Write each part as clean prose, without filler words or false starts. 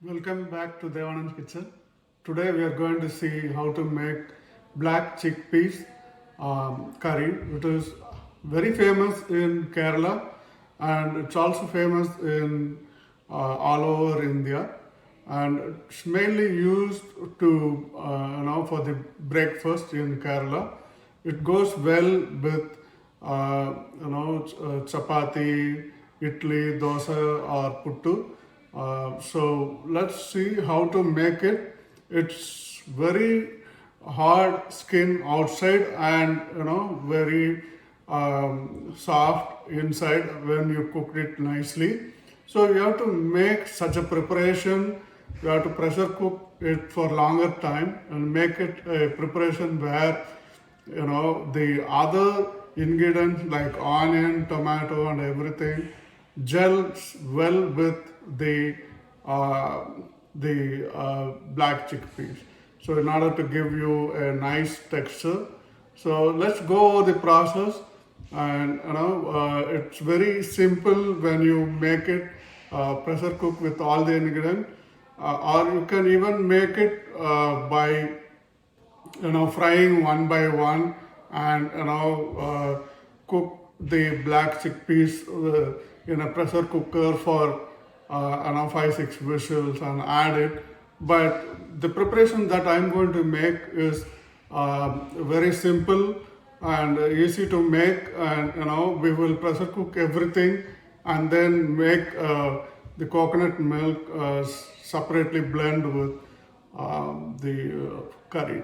Welcome back to Devanand's Kitchen. Today we are going to see how to make black chickpeas curry. It is very famous in Kerala and it's also famous in all over India, and it's mainly used to for the breakfast in Kerala. It goes well with chapati, idli, dosa or puttu. So let's see how to make it. It's very hard skin outside and very soft inside when you cook it nicely. So you have to make such a preparation. You have to pressure cook it for longer time and make it a preparation where the other ingredients like onion, tomato and everything gels well with the uh, black chickpeas. So in order to give you a nice texture, so let's go over the process. And it's very simple when you make it pressure cook with all the ingredients, or you can even make it by frying one by one, and cook the black chickpeas in a pressure cooker for 5-6 whistles and add it. But the preparation that I'm going to make is very simple and easy to make, and we will pressure cook everything and then make the coconut milk separately blend with the curry.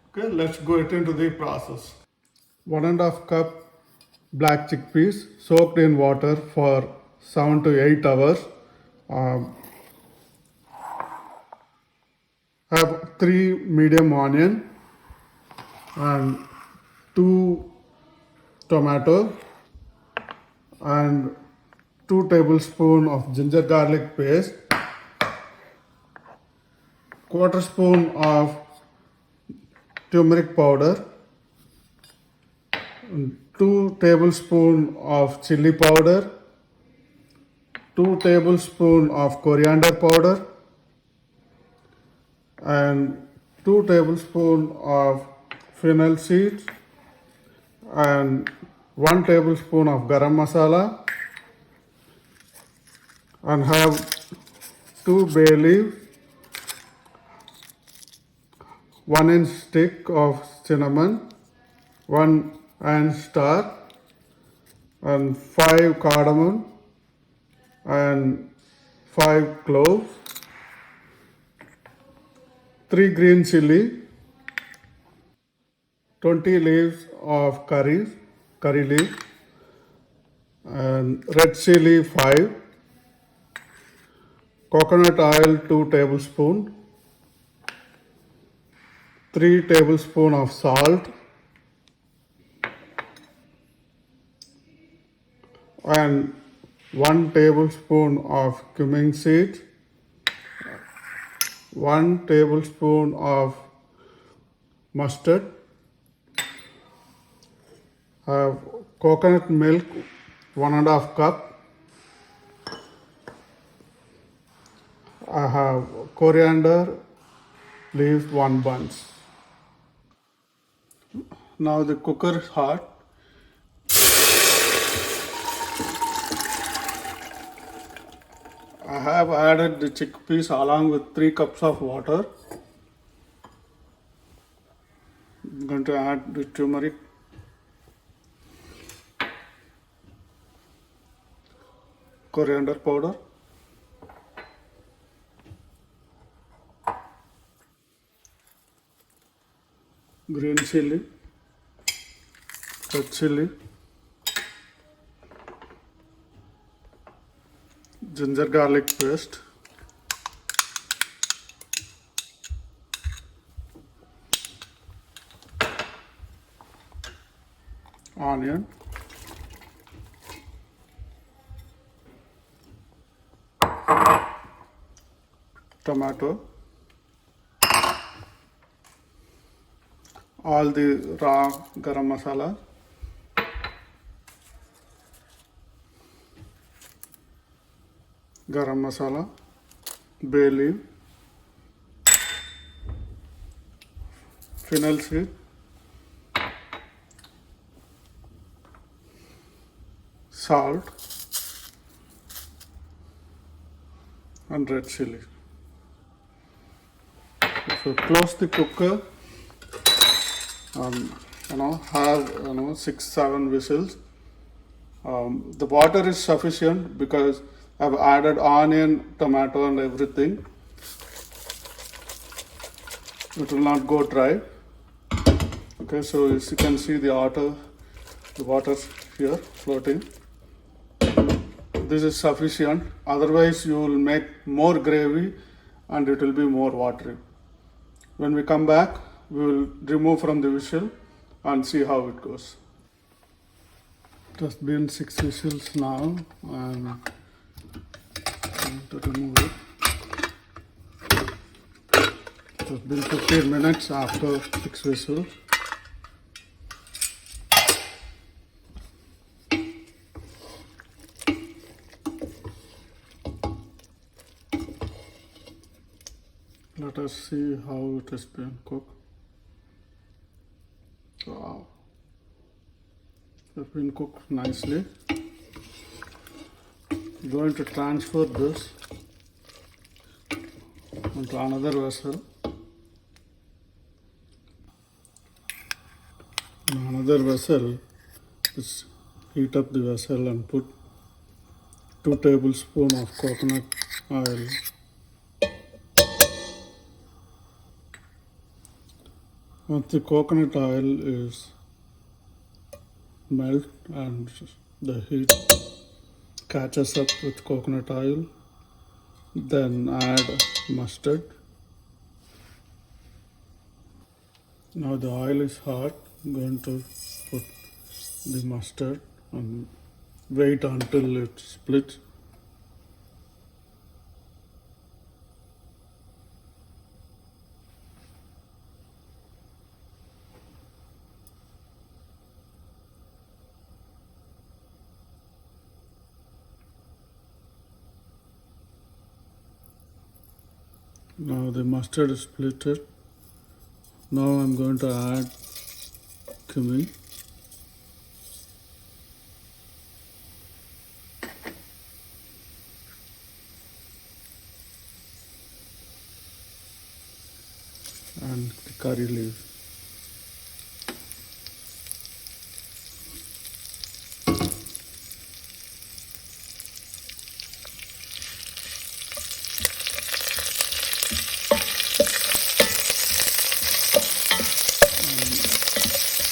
Okay, let's go into the process. 1.5 cup black chickpeas soaked in water for 7 to 8 hours. Um, have 3 medium onion and 2 tomato and 2 tablespoon of ginger garlic paste, quarter spoon of turmeric powder, 2 tablespoon of chili powder, 2 tablespoon of coriander powder, and 2 tablespoon of fennel seeds, and 1 tablespoon of garam masala, and have 2 bay leaves, 1 inch stick of cinnamon, 1 inch star, and 5 cardamom, and 5 cloves, 3 green chili, 20 leaves of curry leaves, and red chili 5, coconut oil 2 tablespoon, 3 tablespoon of salt, and 1 tablespoon of cumin seeds, 1 tablespoon of mustard, have coconut milk 1.5 cup, I have coriander leaves 1 bunch. Now the cooker is hot. I have added the chickpeas along with 3 cups of water. I'm going to add the turmeric, coriander powder, green chili, red chili, ginger garlic paste, onion, tomato, all the raw garam masala, garam masala, bay leaf, fennel seed, salt, and red chili. So close the cooker and have 6-7 whistles. The water is sufficient because I've added onion, tomato, and everything. It will not go dry. Okay, so as you can see the water here floating. This is sufficient. Otherwise, you will make more gravy and it will be more watery. When we come back, we will remove from the whistle and see how it goes. It has been 6 whistles now. I'm going to remove it. It has been 15 minutes after 6 whistles. Let us see how it has been cooked. Wow. It has been cooked nicely. I'm going to transfer this into another vessel. In another vessel, just heat up the vessel and put 2 tablespoons of coconut oil. Once the coconut oil is melt and the heat catches up with coconut oil, then add mustard. Now the oil is hot. I'm going to put the mustard and wait until it splits. Now the mustard is splitted. Now I'm going to add cumin. And the curry leaf.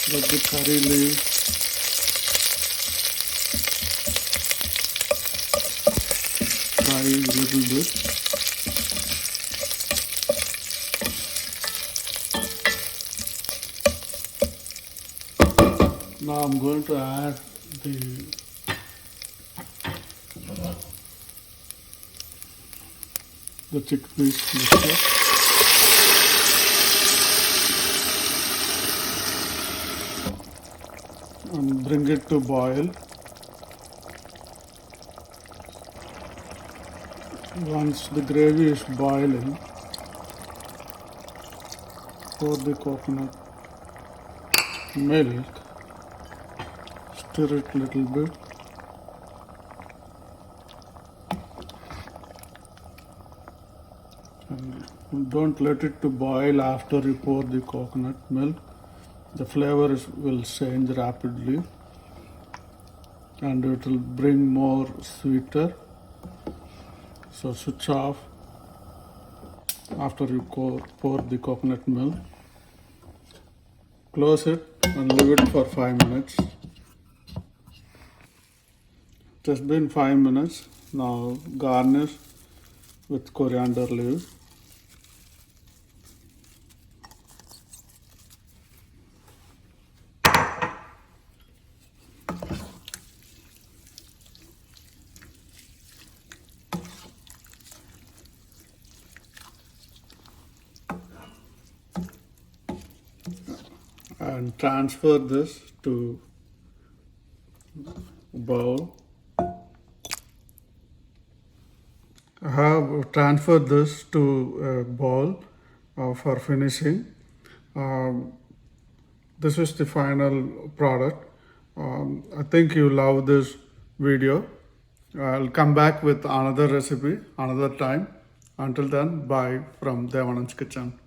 Let the curry leaf fry a little bit. Now I'm going to add the chickpeas mixture. And bring it to boil. Once the gravy is boiling, pour the coconut milk, stir it a little bit. And don't let it to boil after you pour the coconut milk. The flavor will change rapidly and it will bring more sweeter. So switch off after you pour the coconut milk. Close it and leave it for 5 minutes. It has been 5 minutes. Now garnish with coriander leaves. And transfer this to a bowl. I have transferred this to a bowl for finishing. This is the final product. I think you love this video. I'll come back with another recipe another time. Until then, bye from Devanand's Kitchen.